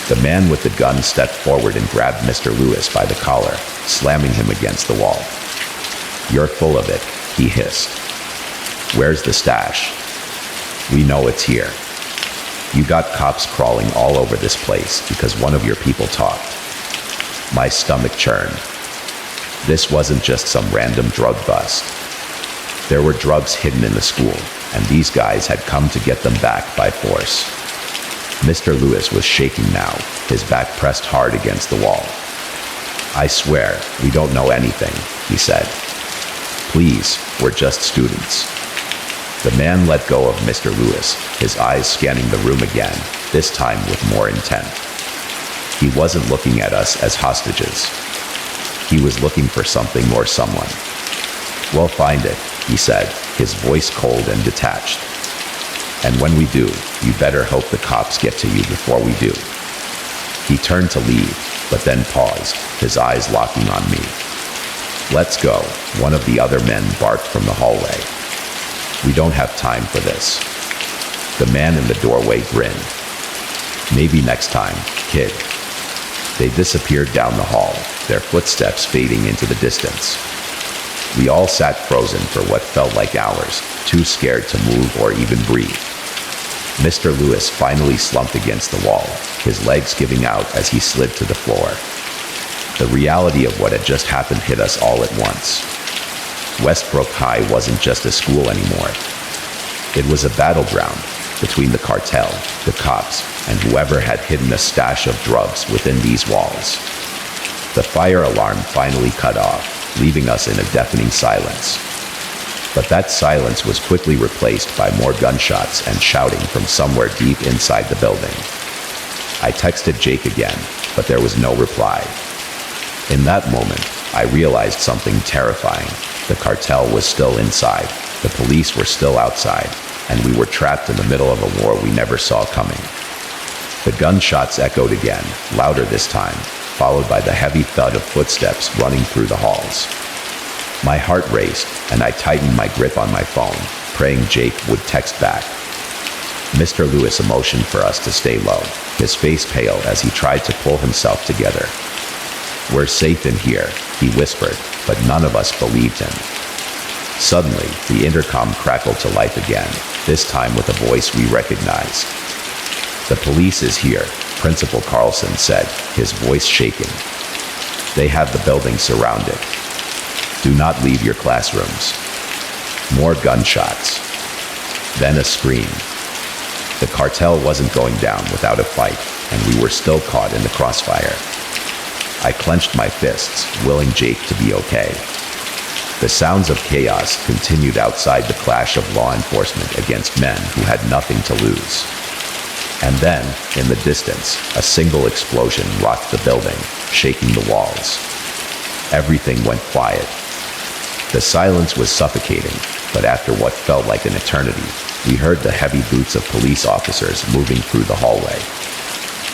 The man with the gun stepped forward and grabbed Mr. Lewis by the collar, slamming him against the wall. "You're full of it," he hissed. "Where's the stash?" "We know it's here. You got cops crawling all over this place because one of your people talked." My stomach churned. This wasn't just some random drug bust. There were drugs hidden in the school, and these guys had come to get them back by force. Mr. Lewis was shaking now, his back pressed hard against the wall. "I swear, we don't know anything," he said. "Please, we're just students." The man let go of Mr. Lewis, his eyes scanning the room again, this time with more intent. He wasn't looking at us as hostages. He was looking for something or someone. "We'll find it," he said, his voice cold and detached. "And when we do, you better hope the cops get to you before we do." He turned to leave, but then paused, his eyes locking on me. "Let's go," one of the other men barked from the hallway. "We don't have time for this." The man in the doorway grinned. "Maybe next time, kid." They disappeared down the hall, their footsteps fading into the distance. We all sat frozen for what felt like hours, too scared to move or even breathe. Mr. Lewis finally slumped against the wall, his legs giving out as he slid to the floor. The reality of what had just happened hit us all at once. Westbrook High wasn't just a school anymore. It was a battleground between the cartel, the cops, and whoever had hidden a stash of drugs within these walls. The fire alarm finally cut off, leaving us in a deafening silence. But that silence was quickly replaced by more gunshots and shouting from somewhere deep inside the building. I texted Jake again, but there was no reply. In that moment, I realized something terrifying. The cartel was still inside, the police were still outside, and we were trapped in the middle of a war we never saw coming. The gunshots echoed again, louder this time, followed by the heavy thud of footsteps running through the halls. My heart raced, and I tightened my grip on my phone, praying Jake would text back. Mr. Lewis motioned for us to stay low, his face pale as he tried to pull himself together. "We're safe in here," he whispered, but none of us believed him. Suddenly, the intercom crackled to life again, this time with a voice we recognized. "The police is here," Principal Carlson said, his voice shaking. "They have the building surrounded. Do not leave your classrooms." More gunshots. Then a scream. The cartel wasn't going down without a fight, and we were still caught in the crossfire. I clenched my fists, willing Jake to be okay. The sounds of chaos continued outside the clash of law enforcement against men who had nothing to lose. And then, in the distance, a single explosion rocked the building, shaking the walls. Everything went quiet. The silence was suffocating, but after what felt like an eternity, we heard the heavy boots of police officers moving through the hallway.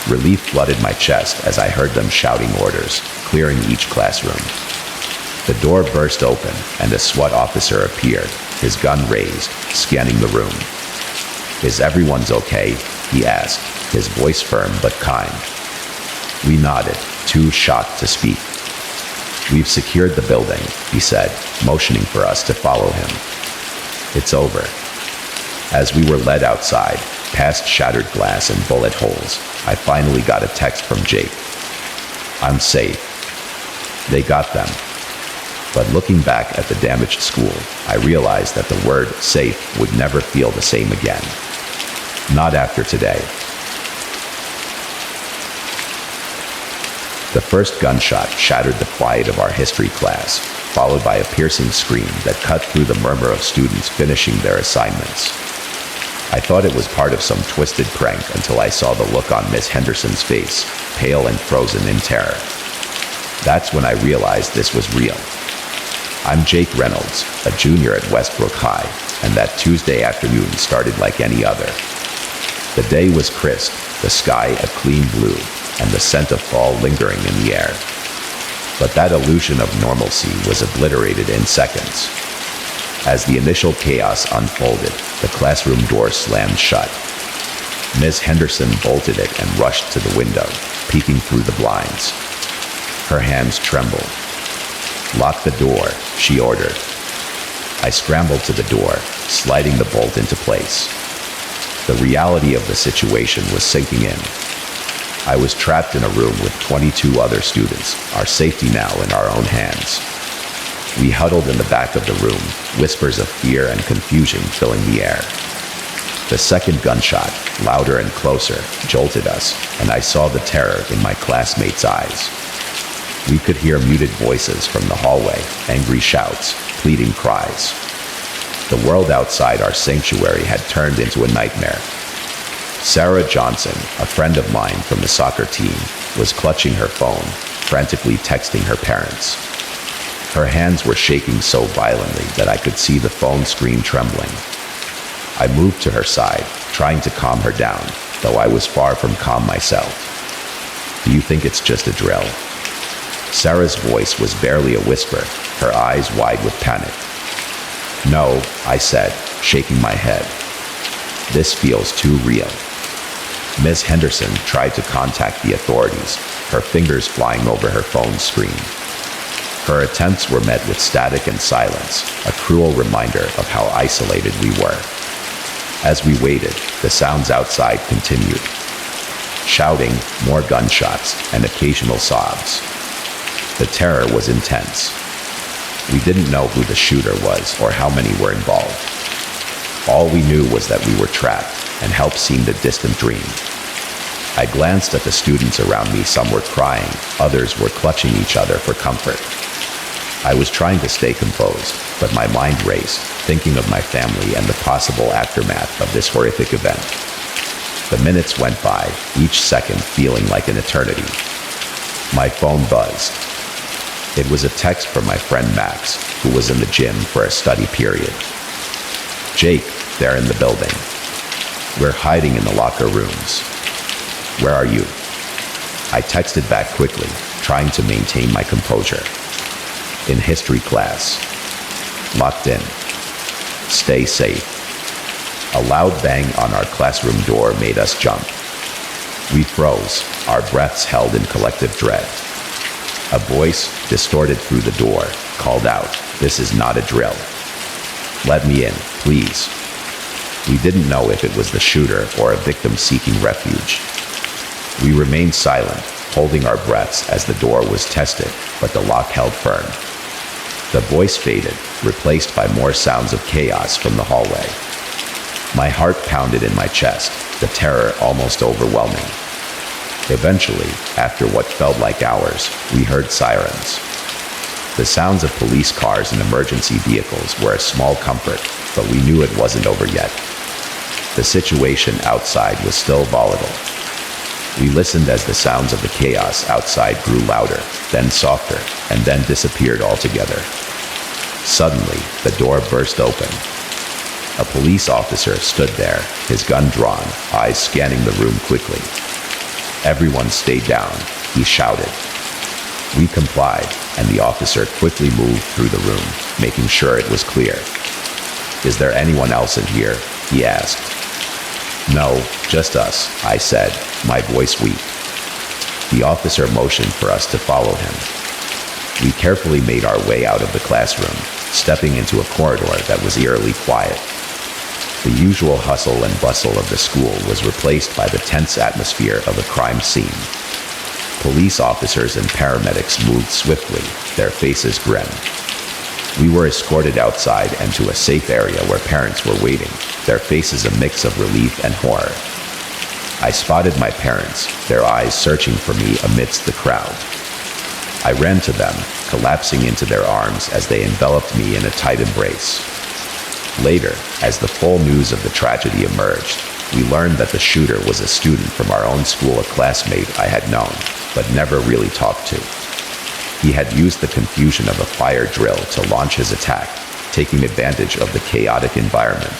Relief flooded my chest as I heard them shouting orders, clearing each classroom. The door burst open, and a SWAT officer appeared, his gun raised, scanning the room. "Is everyone's okay?" he asked, his voice firm but kind. We nodded, too shocked to speak. "We've secured the building," he said, motioning for us to follow him. "It's over." As we were led outside, past shattered glass and bullet holes, I finally got a text from Jake. "I'm safe." They got them. But looking back at the damaged school, I realized that the word safe would never feel the same again. Not after today. The first gunshot shattered the quiet of our history class, followed by a piercing scream that cut through the murmur of students finishing their assignments. I thought it was part of some twisted prank until I saw the look on Miss Henderson's face, pale and frozen in terror. That's when I realized this was real. I'm Jake Reynolds, a junior at Westbrook High, and that Tuesday afternoon started like any other. The day was crisp, the sky a clean blue, and the scent of fall lingering in the air. But that illusion of normalcy was obliterated in seconds. As the initial chaos unfolded, the classroom door slammed shut. Ms. Henderson bolted it and rushed to the window, peeking through the blinds. Her hands trembled. "Lock the door," she ordered. I scrambled to the door, sliding the bolt into place. The reality of the situation was sinking in. I was trapped in a room with 22 other students, our safety now in our own hands. We huddled in the back of the room, whispers of fear and confusion filling the air. The second gunshot, louder and closer, jolted us, and I saw the terror in my classmates' eyes. We could hear muted voices from the hallway, angry shouts, pleading cries. The world outside our sanctuary had turned into a nightmare. Sarah Johnson, a friend of mine from the soccer team, was clutching her phone, frantically texting her parents. Her hands were shaking so violently that I could see the phone screen trembling. I moved to her side, trying to calm her down, though I was far from calm myself. "Do you think it's just a drill?" Sarah's voice was barely a whisper, her eyes wide with panic. "No," I said, shaking my head. "This feels too real." Ms. Henderson tried to contact the authorities, her fingers flying over her phone screen. Her attempts were met with static and silence, a cruel reminder of how isolated we were. As we waited, the sounds outside continued. Shouting, more gunshots, and occasional sobs. The terror was intense. We didn't know who the shooter was or how many were involved. All we knew was that we were trapped, and help seemed a distant dream. I glanced at the students around me. Some were crying, others were clutching each other for comfort. I was trying to stay composed, but my mind raced, thinking of my family and the possible aftermath of this horrific event. The minutes went by, each second feeling like an eternity. My phone buzzed. It was a text from my friend Max, who was in the gym for a study period. "Jake, they're in the building. We're hiding in the locker rooms. Where are you?" I texted back quickly, trying to maintain my composure. "In history class. Locked in. Stay safe." A loud bang on our classroom door made us jump. We froze, our breaths held in collective dread. A voice, distorted through the door, called out, "This is not a drill. Let me in, please." We didn't know if it was the shooter or a victim seeking refuge. We remained silent, holding our breaths as the door was tested, but the lock held firm. The voice faded, replaced by more sounds of chaos from the hallway. My heart pounded in my chest, the terror almost overwhelming. Eventually, after what felt like hours, we heard sirens. The sounds of police cars and emergency vehicles were a small comfort, but we knew it wasn't over yet. The situation outside was still volatile. We listened as the sounds of the chaos outside grew louder, then softer, and then disappeared altogether. Suddenly, the door burst open. A police officer stood there, his gun drawn, eyes scanning the room quickly. "Everyone stay down," he shouted. We complied, and the officer quickly moved through the room, making sure it was clear. "Is there anyone else in here?" he asked. "No, just us," I said, my voice weak. The officer motioned for us to follow him. We carefully made our way out of the classroom, stepping into a corridor that was eerily quiet. The usual hustle and bustle of the school was replaced by the tense atmosphere of a crime scene. Police officers and paramedics moved swiftly, their faces grim. We were escorted outside and to a safe area where parents were waiting, their faces a mix of relief and horror. I spotted my parents, their eyes searching for me amidst the crowd. I ran to them, collapsing into their arms as they enveloped me in a tight embrace. Later, as the full news of the tragedy emerged, we learned that the shooter was a student from our own school, a classmate I had known, but never really talked to. He had used the confusion of a fire drill to launch his attack, taking advantage of the chaotic environment.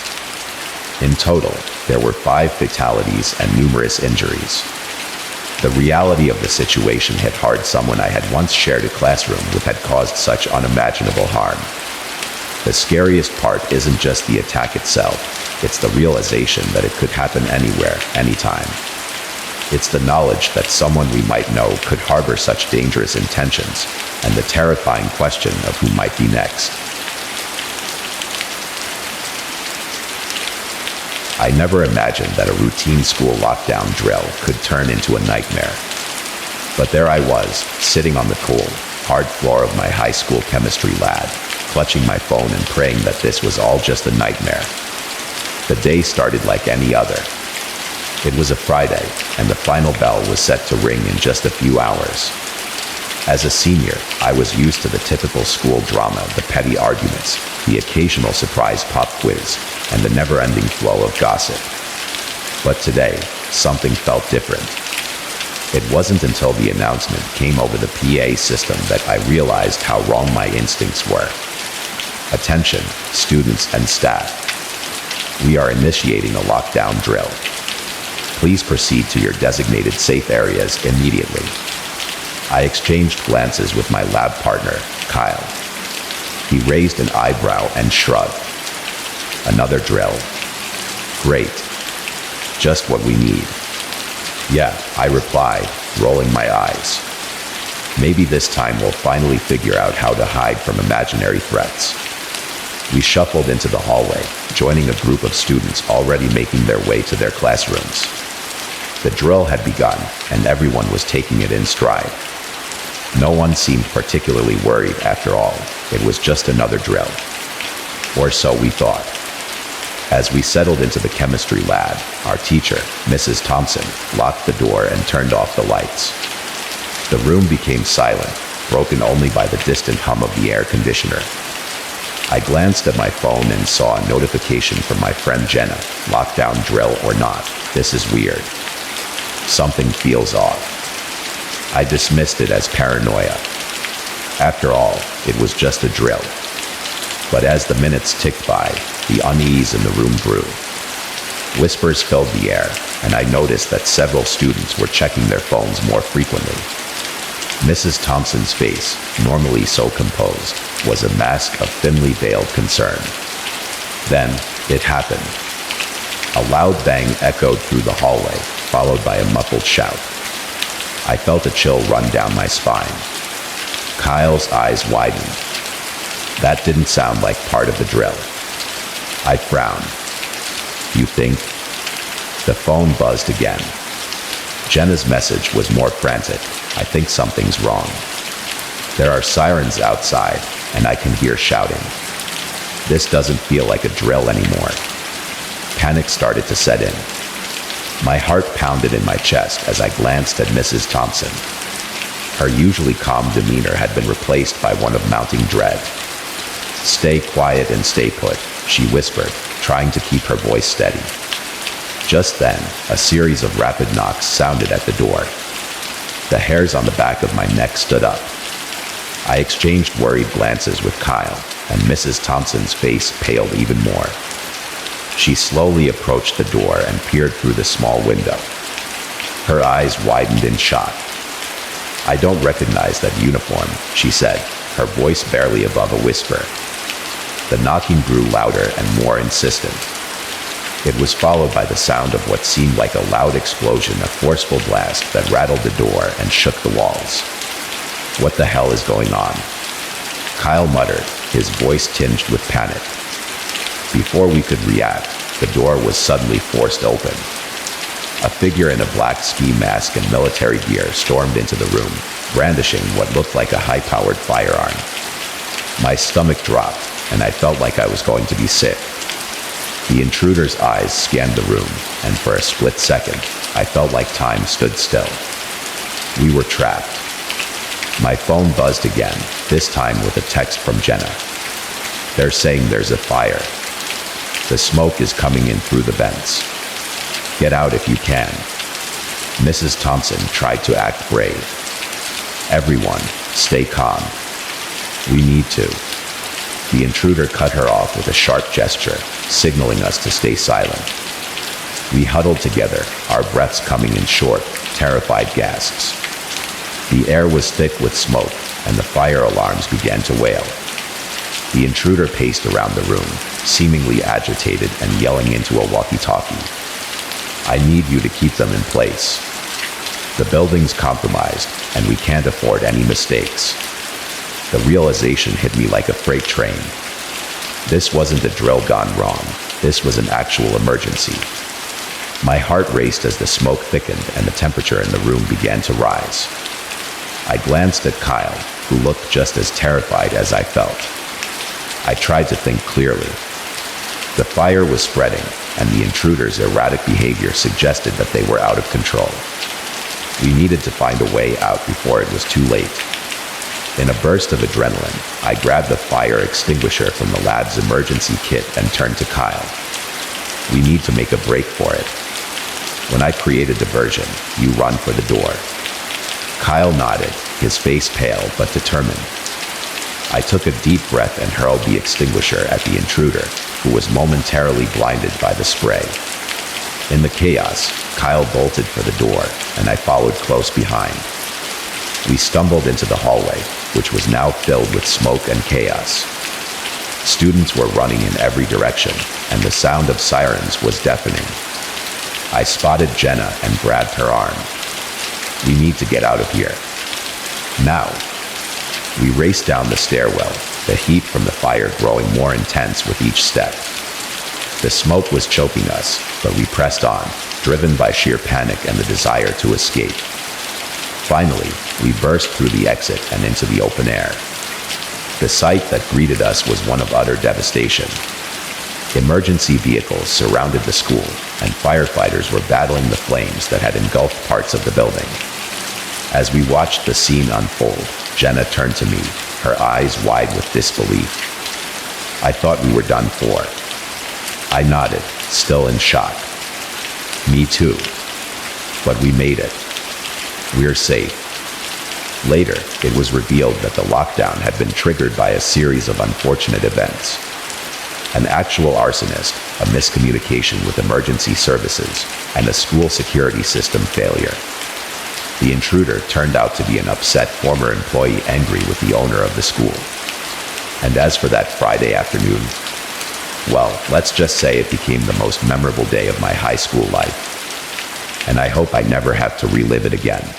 In total, there were 5 fatalities and numerous injuries. The reality of the situation hit hard. Someone I had once shared a classroom with had caused such unimaginable harm. The scariest part isn't just the attack itself, it's the realization that it could happen anywhere, anytime. It's the knowledge that someone we might know could harbor such dangerous intentions, and the terrifying question of who might be next. I never imagined that a routine school lockdown drill could turn into a nightmare. But there I was, sitting on the cool, hard floor of my high school chemistry lab, clutching my phone and praying that this was all just a nightmare. The day started like any other. It was a Friday, and the final bell was set to ring in just a few hours. As a senior, I was used to the typical school drama, the petty arguments, the occasional surprise pop quiz, and the never-ending flow of gossip. But today, something felt different. It wasn't until the announcement came over the PA system that I realized how wrong my instincts were. Attention, students and staff. We are initiating a lockdown drill. Please proceed to your designated safe areas immediately. I exchanged glances with my lab partner, Kyle. He raised an eyebrow and shrugged. Another drill. Great. Just what we need. Yeah, I replied, rolling my eyes. Maybe this time we'll finally figure out how to hide from imaginary threats. We shuffled into the hallway, joining a group of students already making their way to their classrooms. The drill had begun, and everyone was taking it in stride. No one seemed particularly worried after all. It was just another drill. Or so we thought. As we settled into the chemistry lab, our teacher, Mrs. Thompson, locked the door and turned off the lights. The room became silent, broken only by the distant hum of the air conditioner. I glanced at my phone and saw a notification from my friend Jenna. Lockdown drill or not, this is weird. Something feels off. I dismissed it as paranoia. After all, it was just a drill. But as the minutes ticked by, the unease in the room grew. Whispers filled the air, and I noticed that several students were checking their phones more frequently. Mrs. Thompson's face, normally so composed, was a mask of thinly veiled concern. Then, it happened. A loud bang echoed through the hallway, followed by a muffled shout. I felt a chill run down my spine. Kyle's eyes widened. That didn't sound like part of the drill. I frowned. You think? The phone buzzed again. Jenna's message was more frantic. I think something's wrong. There are sirens outside, and I can hear shouting. This doesn't feel like a drill anymore. Panic started to set in. My heart pounded in my chest as I glanced at Mrs. Thompson. Her usually calm demeanor had been replaced by one of mounting dread. "Stay quiet and stay put," she whispered, trying to keep her voice steady. Just then, a series of rapid knocks sounded at the door. The hairs on the back of my neck stood up. I exchanged worried glances with Kyle, and Mrs. Thompson's face paled even more. She slowly approached the door and peered through the small window. Her eyes widened in shock. "I don't recognize that uniform," she said, her voice barely above a whisper. The knocking grew louder and more insistent. It was followed by the sound of what seemed like a loud explosion, a forceful blast that rattled the door and shook the walls. "What the hell is going on?" Kyle muttered, his voice tinged with panic. Before we could react, the door was suddenly forced open. A figure in a black ski mask and military gear stormed into the room, brandishing what looked like a high-powered firearm. My stomach dropped, and I felt like I was going to be sick. The intruder's eyes scanned the room, and for a split second, I felt like time stood still. We were trapped. My phone buzzed again, this time with a text from Jenna. "They're saying there's a fire. The smoke is coming in through the vents. Get out if you can." Mrs. Thompson tried to act brave. "Everyone, stay calm. We need to." The intruder cut her off with a sharp gesture, signaling us to stay silent. We huddled together, our breaths coming in short, terrified gasps. The air was thick with smoke, and the fire alarms began to wail. The intruder paced around the room, seemingly agitated and yelling into a walkie-talkie. "I need you to keep them in place. The building's compromised, and we can't afford any mistakes." The realization hit me like a freight train. This wasn't a drill gone wrong. This was an actual emergency. My heart raced as the smoke thickened and the temperature in the room began to rise. I glanced at Kyle, who looked just as terrified as I felt. I tried to think clearly. The fire was spreading, and the intruder's erratic behavior suggested that they were out of control. We needed to find a way out before it was too late. In a burst of adrenaline, I grabbed the fire extinguisher from the lab's emergency kit and turned to Kyle. "We need to make a break for it. When I create a diversion, you run for the door." Kyle nodded, his face pale but determined. I took a deep breath and hurled the extinguisher at the intruder, who was momentarily blinded by the spray. In the chaos, Kyle bolted for the door, and I followed close behind. We stumbled into the hallway, which was now filled with smoke and chaos. Students were running in every direction, and the sound of sirens was deafening. I spotted Jenna and grabbed her arm. "We need to get out of here. Now." We raced down the stairwell, the heat from the fire growing more intense with each step. The smoke was choking us, but we pressed on, driven by sheer panic and the desire to escape. Finally, we burst through the exit and into the open air. The sight that greeted us was one of utter devastation. Emergency vehicles surrounded the school, and firefighters were battling the flames that had engulfed parts of the building. As we watched the scene unfold, Jenna turned to me, her eyes wide with disbelief. "I thought we were done for." I nodded, still in shock. "Me too. But we made it. We're safe." Later, it was revealed that the lockdown had been triggered by a series of unfortunate events. An actual arsonist, a miscommunication with emergency services, and a school security system failure. The intruder turned out to be an upset former employee angry with the owner of the school. And as for that Friday afternoon, well, let's just say it became the most memorable day of my high school life. And I hope I never have to relive it again.